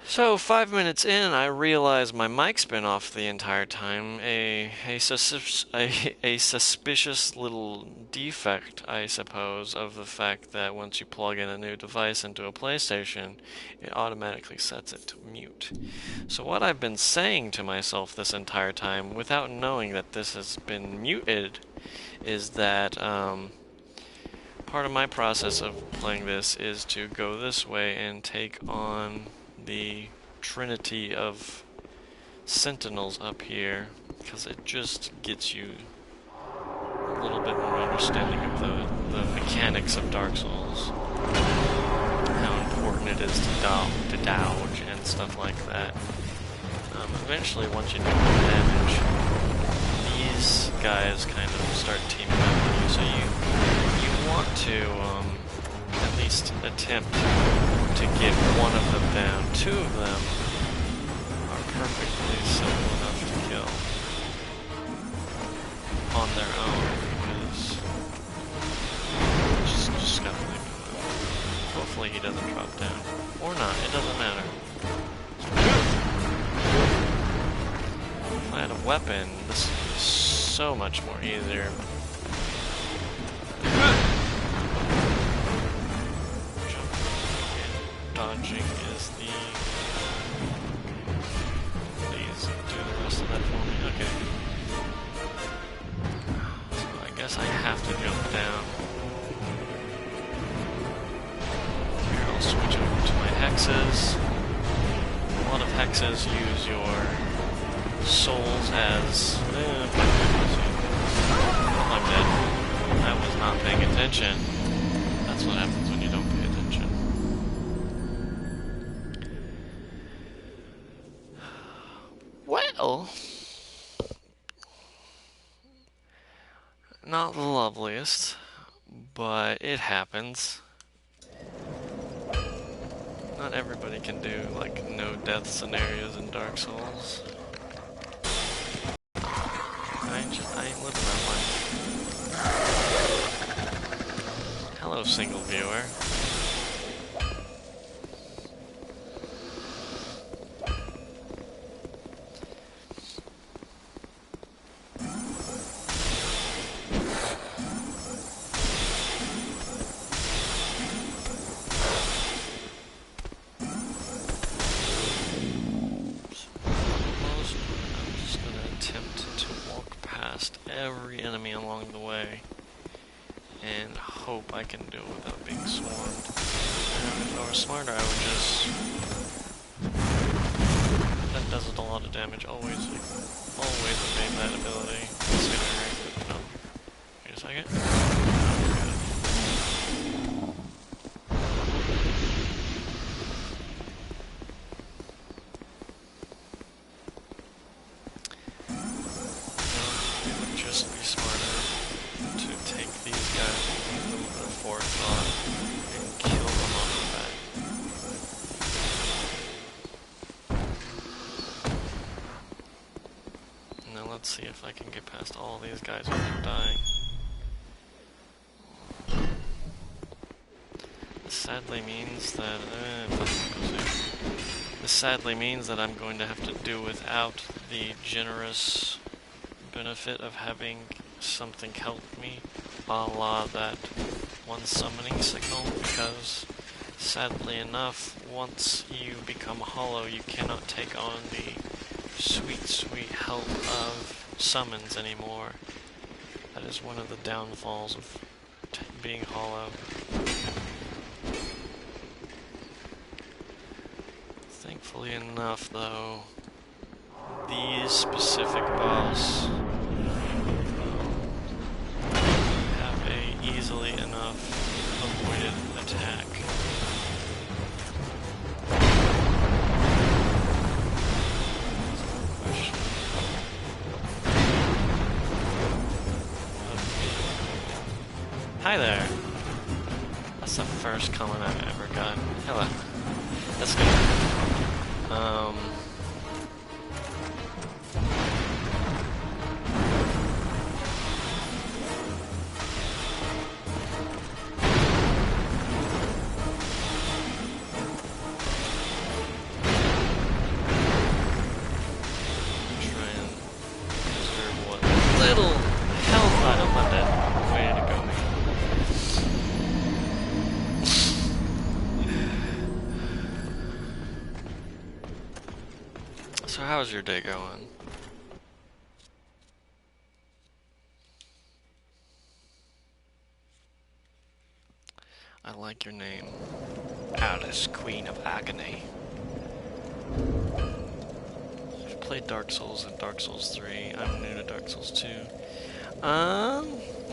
So 5 minutes in, I realize my mic's been off the entire time. A suspicious little defect, I suppose, of the fact that once you plug in a new device into a PlayStation, it automatically sets it to mute. So what I've been saying to myself this entire time, without knowing that this has been muted, is that part of my process of playing this is to go this way and take on the trinity of sentinels up here, because it just gets you a little bit more understanding of the mechanics of Dark Souls, how important it is to dodge and stuff like that. Eventually, once you do more damage, these guys kind of start teaming up with you, so you want to at least attempt to get one of them down. Two of them are perfectly simple enough to kill on their own, because just gotta leave him alone. Hopefully he doesn't drop down. Or not, it doesn't matter. If I had a weapon, this would be so much more easier. Dodging is the... Please do the rest of that for me. Okay. So I guess I have to jump down. Here, I'll switch over to my hexes. A lot of hexes use your souls as... I'm dead. I was not paying attention. That's what happens when you don't pay attention. Well, not the loveliest, but it happens. Not everybody can do, like, no death scenarios in Dark Souls. I ain't living that life. Hello, single viewer. Every enemy along the way and hope I can do it without being swarmed. And if I were smarter, I would just... That does a lot of damage. Always evade that ability. No. Wait a second. Let's see if I can get past all these guys without dying. This sadly means that I'm going to have to do without the generous benefit of having something help me, a la that one summoning signal, because sadly enough, once you become hollow, you cannot take on the sweet help of summons anymore. That is one of the downfalls of being hollow. Thankfully enough, though, these specific boss have a easily enough avoided attack. Hi there. That's the first comment I've ever gotten. Hello. That's good. So how's your day going? I like your name. Alice, Queen of Agony. I've played Dark Souls and Dark Souls 3. I'm new to Dark Souls 2.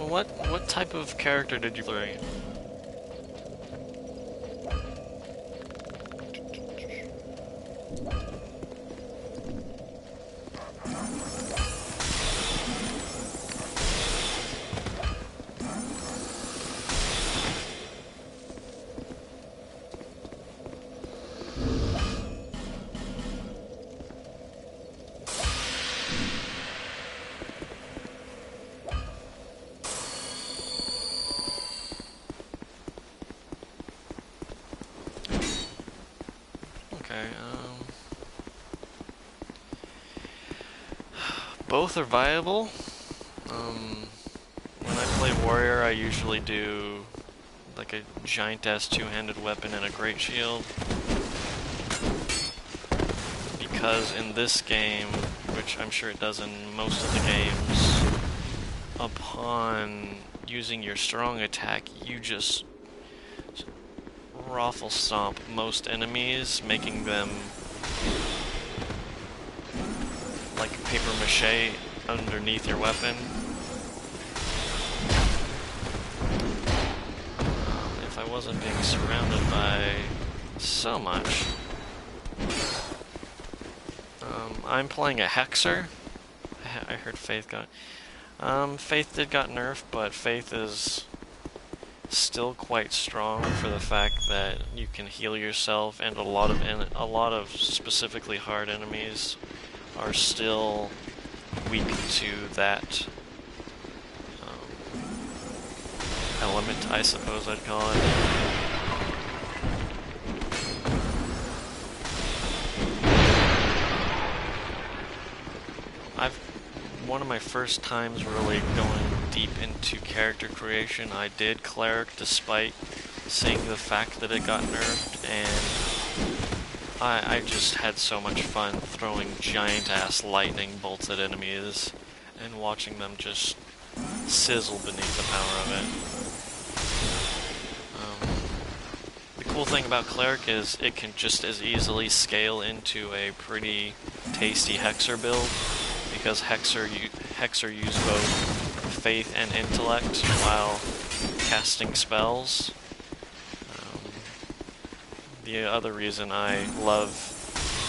What type of character did you play? Okay, both are viable. When I play warrior, I usually do like a giant-ass two-handed weapon and a great shield. Because in this game, which I'm sure it does in most of the games, upon using your strong attack, you just raffle stomp most enemies, making them like paper mache underneath your weapon. If I wasn't being surrounded by so much. I'm playing a Hexer. I heard Faith got... Faith did got nerfed, but Faith is still quite strong for the fact that you can heal yourself, and a lot of specifically hard enemies are still weak to that element, I suppose I'd call it. One of my first times really going deep into character creation, I did Cleric despite seeing the fact that it got nerfed, and I just had so much fun throwing giant-ass lightning bolts at enemies and watching them just sizzle beneath the power of it. The cool thing about Cleric is it can just as easily scale into a pretty tasty Hexer build, because Hexer use both Faith and Intellect while casting spells. The other reason I love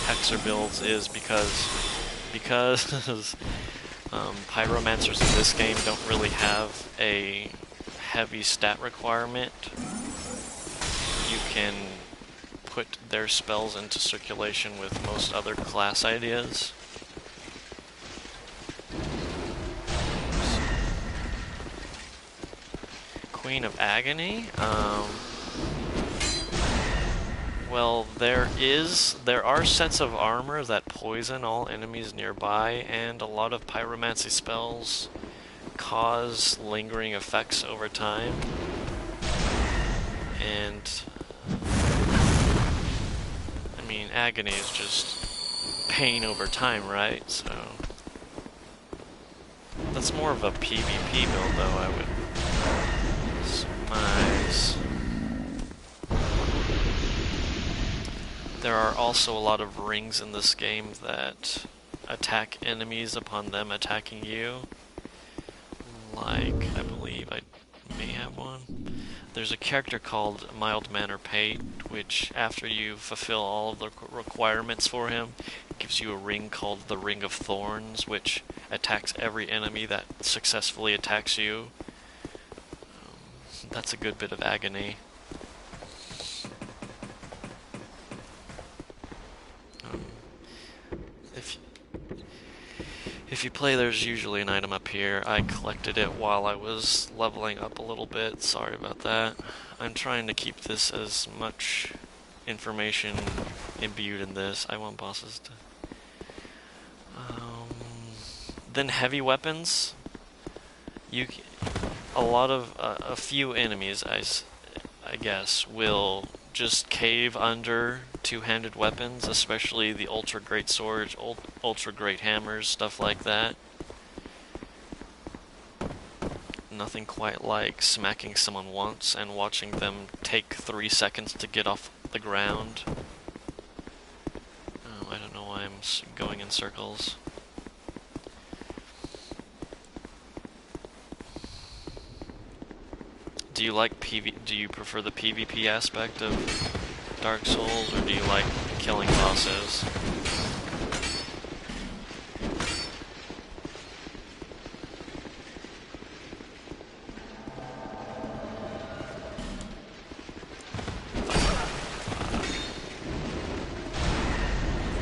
Hexer builds is because Pyromancers in this game don't really have a heavy stat requirement. You can put their spells into circulation with most other class ideas. Queen of Agony? Well, there are sets of armor that poison all enemies nearby, and a lot of pyromancy spells cause lingering effects over time. And I mean, agony is just pain over time, right? So that's more of a PvP build, though, I would surmise. There are also a lot of rings in this game that attack enemies upon them attacking you. Like, I believe I may have one. There's a character called Mild Manner Pate, which, after you fulfill all of the requirements for him, gives you a ring called the Ring of Thorns, which attacks every enemy that successfully attacks you. That's a good bit of agony. If you play, there's usually an item up here. I collected it while I was leveling up a little bit. Sorry about that. I'm trying to keep this as much information imbued in this. I want bosses to... Then heavy weapons. A few enemies, I guess, will just cave under two-handed weapons, especially the ultra great swords, ultra great hammers, stuff like that. Nothing quite like smacking someone once and watching them take 3 seconds to get off the ground. Oh, I don't know why I'm going in circles. Do you like do you prefer the PvP aspect of Dark Souls, or do you like killing bosses?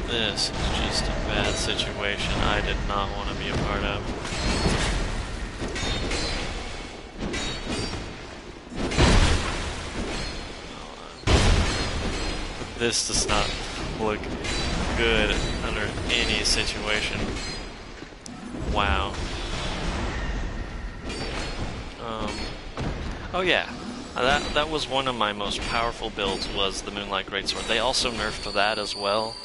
This is just a bad situation I did not want to be a part of. This does not look good under any situation. Wow. Oh yeah, that was one of my most powerful builds, was the Moonlight Greatsword. They also nerfed that as well.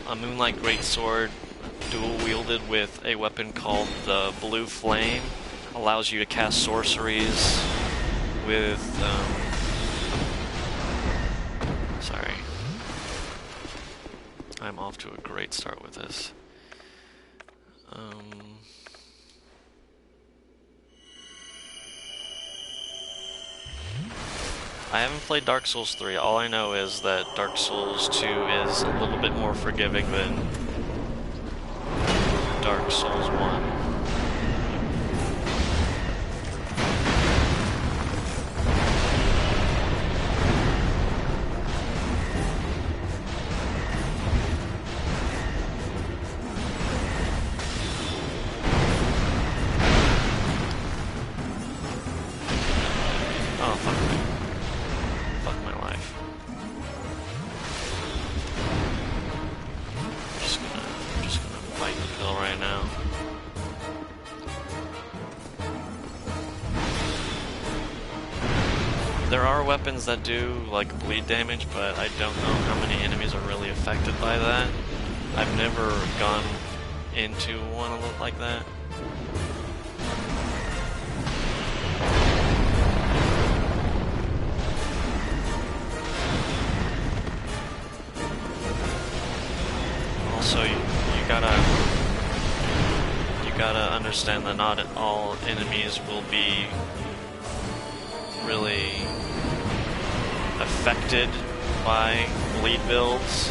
A Moonlight Greatsword dual-wielded with a weapon called the Blue Flame allows you to cast sorceries with, sorry. I'm off to a great start with this. I haven't played Dark Souls 3. All I know is that Dark Souls 2 is a little bit more forgiving than Dark Souls 1. Oh, fuck me. Fuck my life. I'm just gonna fight the pill right now. There are weapons that do, like, bleed damage, but I don't know how many enemies are really affected by that. I've never gone into one like that. Also, you gotta understand that not all enemies will be really affected by bleed builds.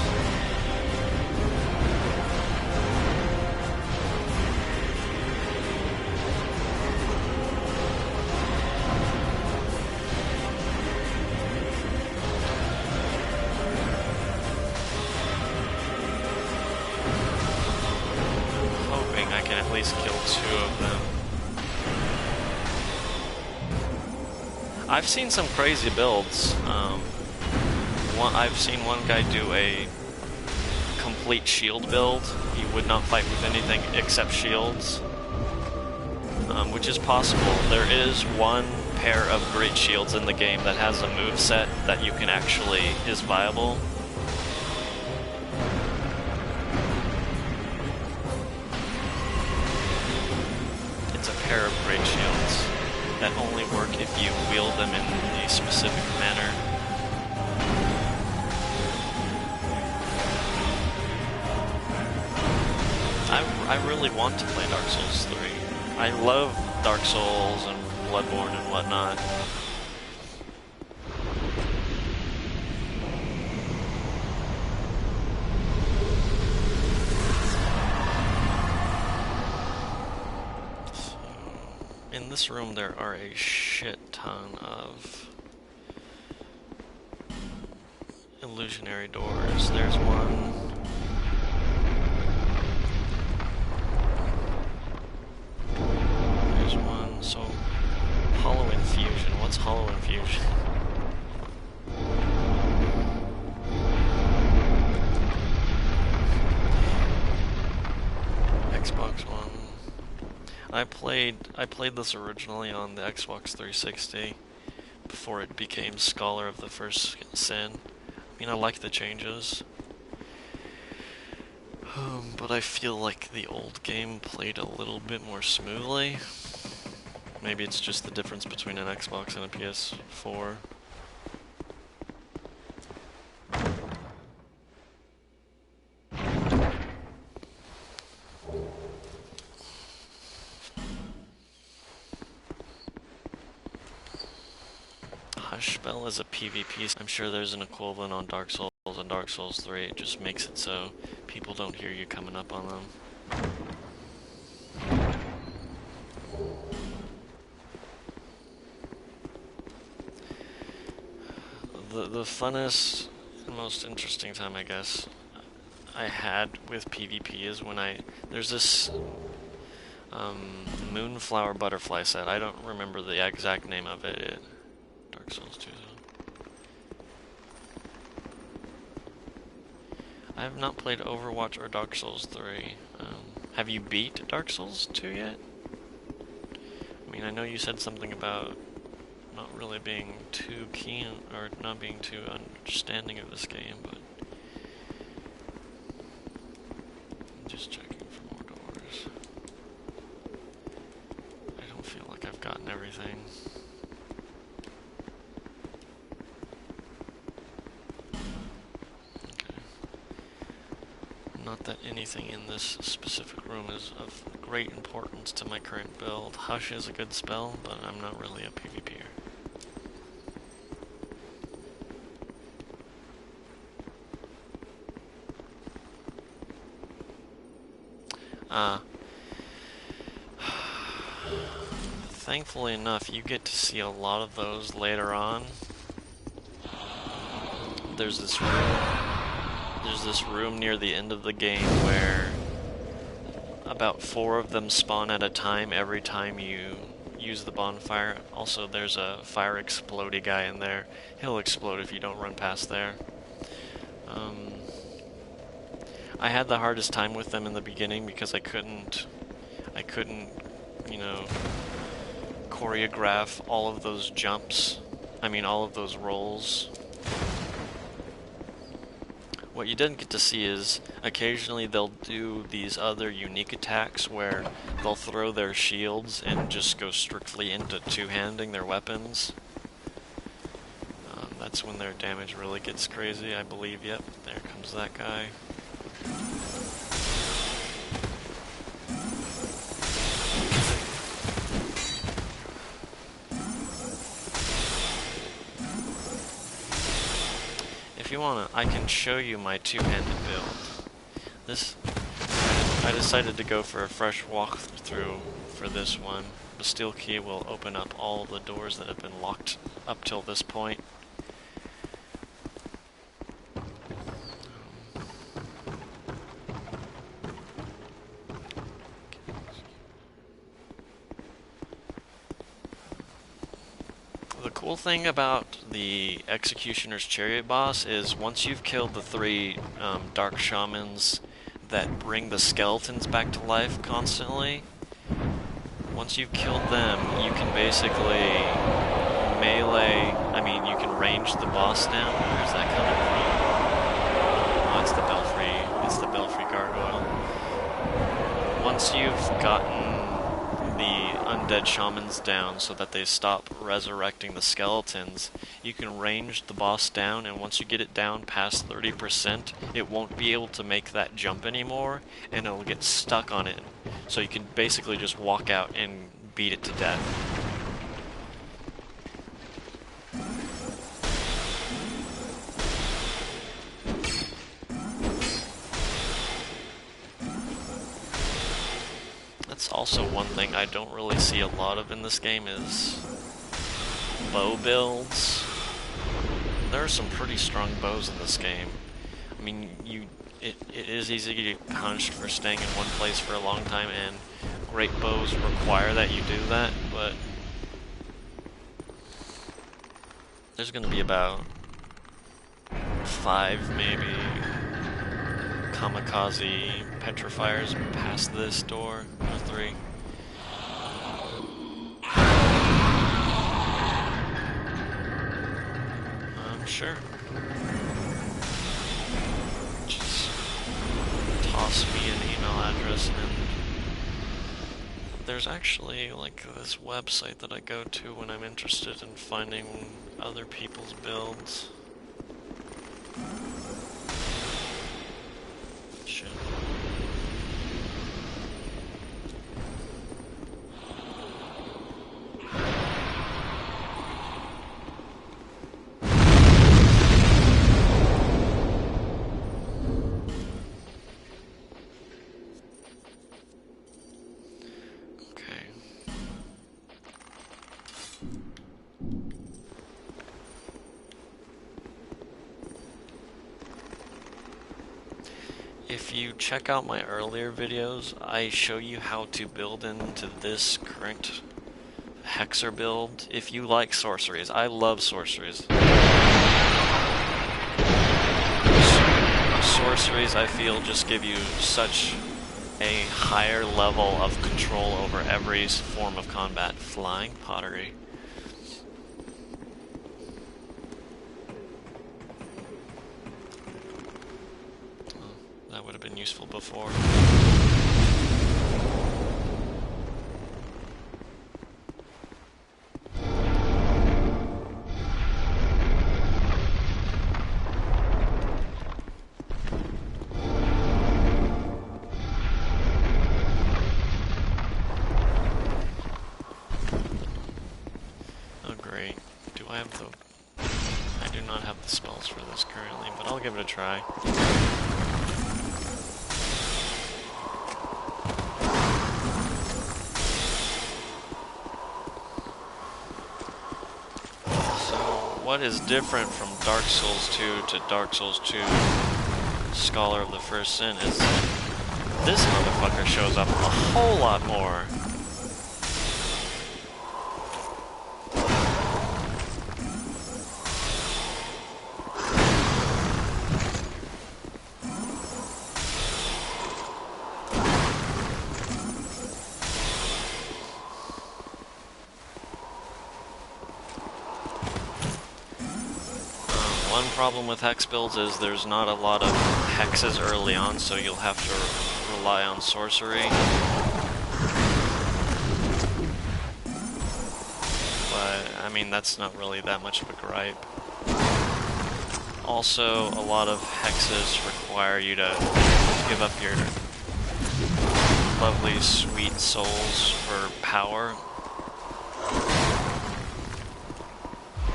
I can at least kill 2 of them. I've seen some crazy builds. I've seen one guy do a complete shield build. He would not fight with anything except shields, which is possible. There is one pair of great shields in the game that has a moveset that you can actually is viable. Pair of great shields that only work if you wield them in a specific manner. I really want to play Dark Souls 3. I love Dark Souls and Bloodborne and whatnot. In this room there are a shit ton of illusionary doors. There's one. There's one. So, Hollow Infusion. What's Hollow Infusion? Xbox One. I played this originally on the Xbox 360 before it became Scholar of the First Sin. I mean, I like the changes. But I feel like the old game played a little bit more smoothly. Maybe it's just the difference between an Xbox and a PS4. Hush Spell is a PvP. I'm sure there's an equivalent on Dark Souls and Dark Souls 3. It just makes it so people don't hear you coming up on them. The funnest, most interesting time, I guess, I had with PvP is when there's this Moonflower Butterfly set. I don't remember the exact name of it. Dark Souls 2. I have not played Overwatch or Dark Souls 3. Have you beat Dark Souls 2 yet? I mean, I know you said something about not really being too keen, or not being too understanding of this game, but I'm just checking for more doors. I don't feel like I've gotten everything. Okay. Not that anything in this specific room is of great importance to my current build. Hush is a good spell, but I'm not really a PvPer. Thankfully enough, you get to see a lot of those later on. There's this room near the end of the game where about 4 of them spawn at a time every time you use the bonfire. Also, there's a fire explodey guy in there. He'll explode if you don't run past there. I had the hardest time with them in the beginning because I couldn't, you know, choreograph all of those jumps. I mean, all of those rolls. What you didn't get to see is occasionally they'll do these other unique attacks where they'll throw their shields and just go strictly into two-handing their weapons. That's when their damage really gets crazy, I believe. Yep, there comes that guy. If you wanna, I can show you my two-handed build. I decided to go for a fresh walkthrough for this one. The steel key will open up all the doors that have been locked up till this point. The cool thing about the Executioner's Chariot boss is once you've killed the 3 Dark Shamans that bring the skeletons back to life constantly, once you've killed them, you can basically you can range the boss down. Where's that coming from? Oh, it's the Belfry gargoyle. Once you've gotten the undead shamans down so that they stop resurrecting the skeletons, you can range the boss down, and once you get it down past 30%, it won't be able to make that jump anymore, and it'll get stuck on it. So you can basically just walk out and beat it to death. That's also one thing I don't really see a lot of in this game is bow builds. There are some pretty strong bows in this game. I mean, it is easy to get punished for staying in one place for a long time, and great bows require that you do that, but there's gonna be about 5 maybe kamikaze petrifiers past this door, or 3. Sure. Just toss me an email address, and there's actually like this website that I go to when I'm interested in finding other people's builds. Shit. If you check out my earlier videos, I show you how to build into this current hexer build. If you like sorceries, I love sorceries. Sorceries, I feel, just give you such a higher level of control over every form of combat. Flying pottery. That would have been useful before. Oh great. Do I have the... I do not have the spells for this currently, but I'll give it a try. What is different from Dark Souls 2 to Dark Souls 2 Scholar of the First Sin is this motherfucker shows up a whole lot more. One problem with hex builds is there's not a lot of hexes early on, so you'll have to rely on sorcery. But, I mean, that's not really that much of a gripe. Also, a lot of hexes require you to give up your lovely, sweet souls for power.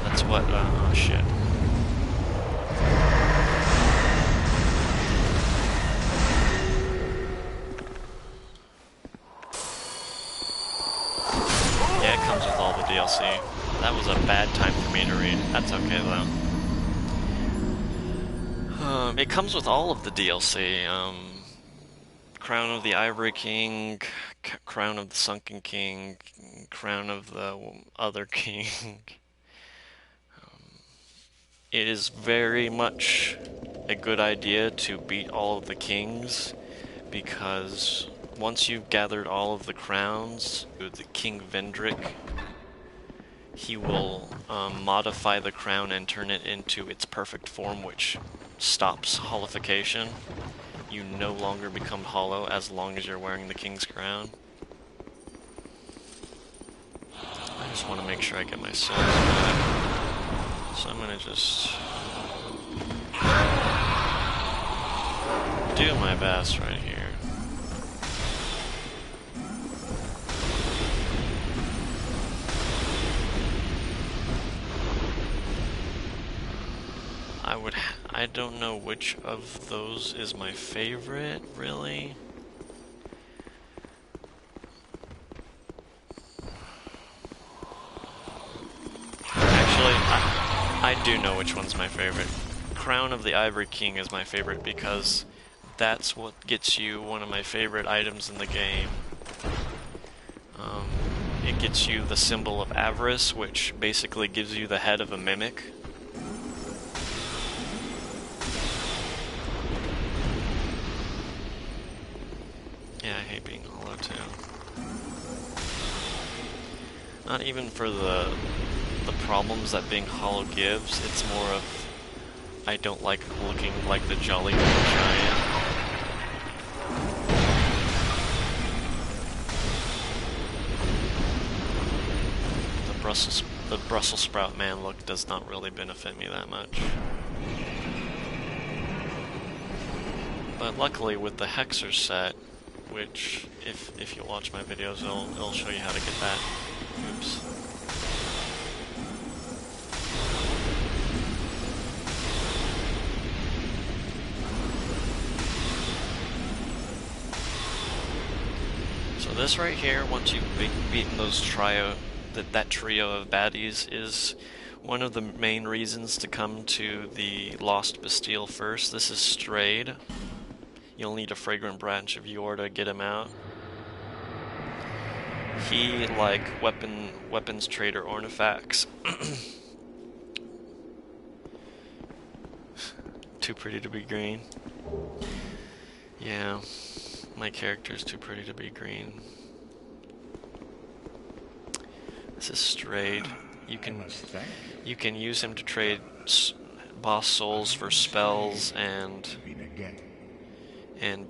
That's what, oh shit. Yeah, it comes with all the DLC. That was a bad time for me to read. That's okay, though. It comes with all of the DLC. Crown of the Ivory King, Crown of the Sunken King, Crown of the Other King. It is very much a good idea to beat all of the kings, because once you've gathered all of the crowns, the King Vendrick, he will modify the crown and turn it into its perfect form, which stops hollification. You no longer become hollow as long as you're wearing the king's crown. I just want to make sure I get my souls back. So I'm going to just do my best right here. I don't know which of those is my favorite, really. Actually, I do know which one's my favorite. Crown of the Ivory King is my favorite because that's what gets you one of my favorite items in the game. It gets you the symbol of avarice, which basically gives you the head of a mimic. Yeah, I hate being hollow too. Not even for the problems that being hollow gives, it's more of I don't like looking like the Jolly Green Giant. The Brussels sprout man look does not really benefit me that much. But luckily with the Hexer set, which if you watch my videos, it'll show you how to get that. Oops. So this right here, once you've beaten those that trio of baddies, is one of the main reasons to come to the Lost Bastille first. This is Strayed. You'll need a Fragrant Branch of Yore to get him out. He, like weapons trader Ornifex. Too pretty to be green. Yeah, my character's too pretty to be green. This is Strayed. You can use him to trade boss souls for spells and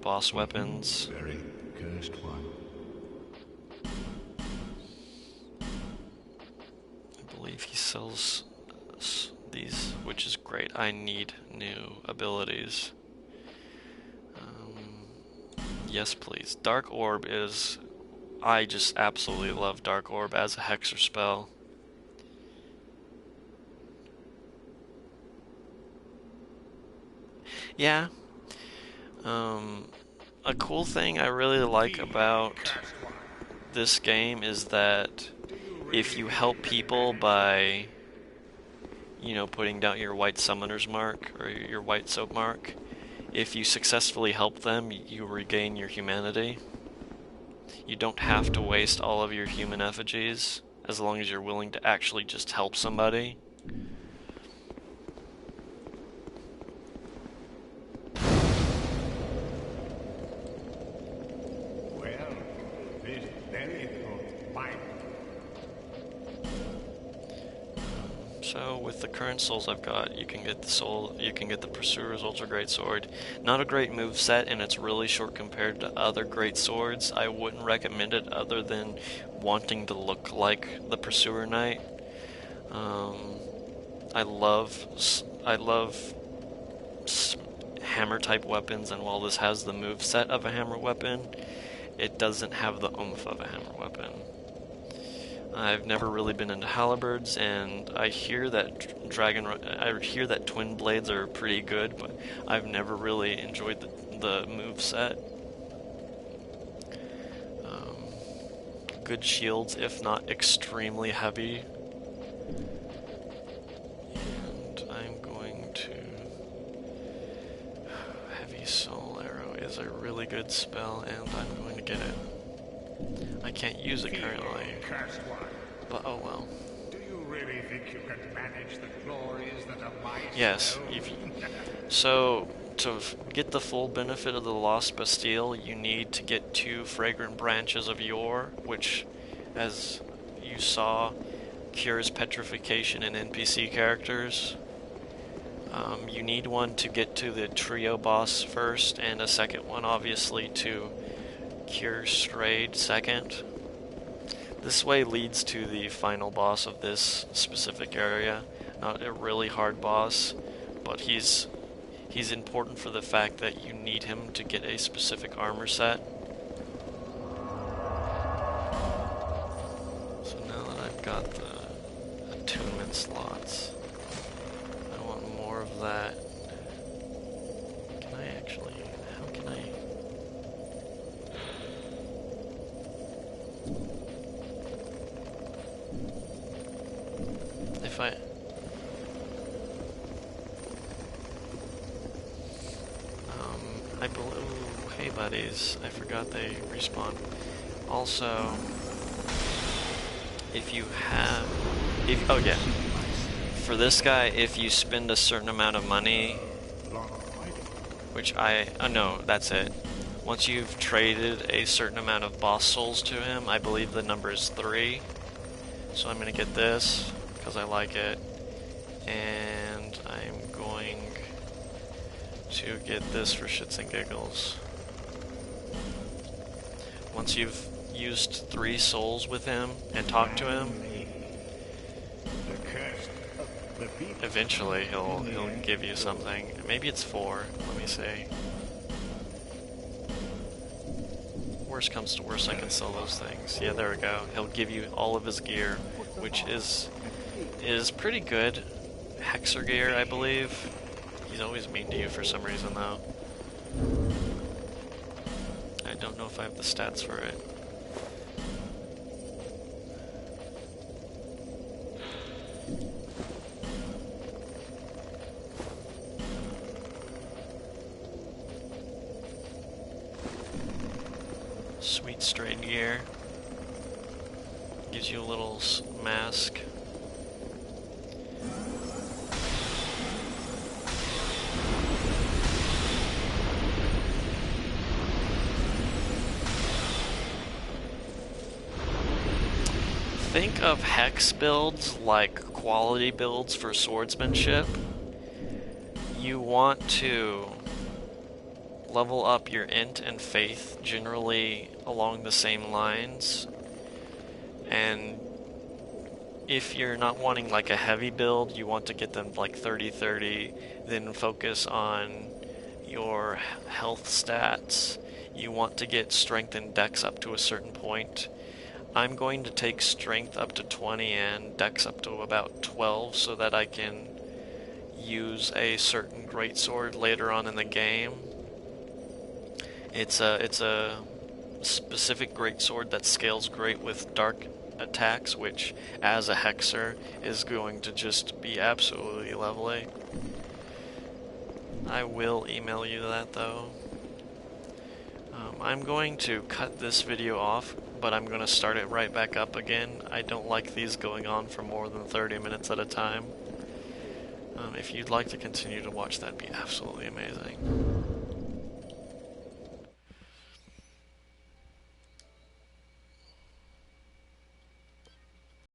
boss weapons. Very cursed one. I believe he sells these, which is great. I need new abilities. Yes, please. Dark Orb is... I just absolutely love Dark Orb as a Hexer spell. Yeah. A cool thing I really like about this game is that if you help people by, you know, putting down your white summoner's mark or your white soap mark, if you successfully help them, you regain your humanity. You don't have to waste all of your human effigies, as long as you're willing to actually just help somebody. Well, this very fine. So with the current souls I've got, you can get the Pursuer's Ultra Great Sword. Not a great move set, and it's really short compared to other great swords. I wouldn't recommend it other than wanting to look like the Pursuer Knight. I love hammer type weapons, and while this has the move set of a hammer weapon, it doesn't have the oomph of a hammer weapon. I've never really been into halberds, and I hear that twin blades are pretty good, but I've never really enjoyed the move set. Good shields, if not extremely heavy. And I'm going to... Heavy Soul Arrow is a really good spell, and I'm going to get it. I can't use it currently, but oh well. Do you really think you can manage the glories that are mine? Yes. So, to get the full benefit of the Lost Bastille, you need to get 2 Fragrant Branches of Yore, which, as you saw, cures petrification in NPC characters. You need one to get to the trio boss first, and a second one, obviously, to cure Strayed second. This way leads to the final boss of this specific area. Not a really hard boss, but he's important for the fact that you need him to get a specific armor set. So now that I've got the attunement slots, I want more of that. Can I actually... how can I... if I... I believe... Ooh, hey buddies, I forgot they respawn. Also, if you have... oh yeah, for this guy, if you spend a certain amount of money, which no, that's it. Once you've traded a certain amount of boss souls to him, I believe the number is 3. So I'm gonna get this, because I like it. And I'm going to get this for shits and giggles. Once you've used 3 souls with him and talked to him, eventually he'll give you something. Maybe it's 4. Let me see. Worst comes to worst, I can sell those things. Yeah, there we go. He'll give you all of his gear, which is pretty good. Hexer gear, I believe. He's always mean to you for some reason, though. I don't know if I have the stats for it. Sweet straight gear. Gives you a little mask. Think of hex builds like quality builds for swordsmanship. You want to level up your int and faith generally along the same lines, and if you're not wanting like a heavy build, you want to get them like 30-30, then focus on your health stats. You want to get strength and dex up to a certain point. I'm going to take strength up to 20 and dex up to about 12 so that I can use a certain greatsword later on in the game. It's a specific greatsword that scales great with dark attacks, which as a hexer is going to just be absolutely lovely. I will email you that though. I'm going to cut this video off, but I'm going to start it right back up again. I don't like these going on for more than 30 minutes at a time. If you'd like to continue to watch, that'd be absolutely amazing.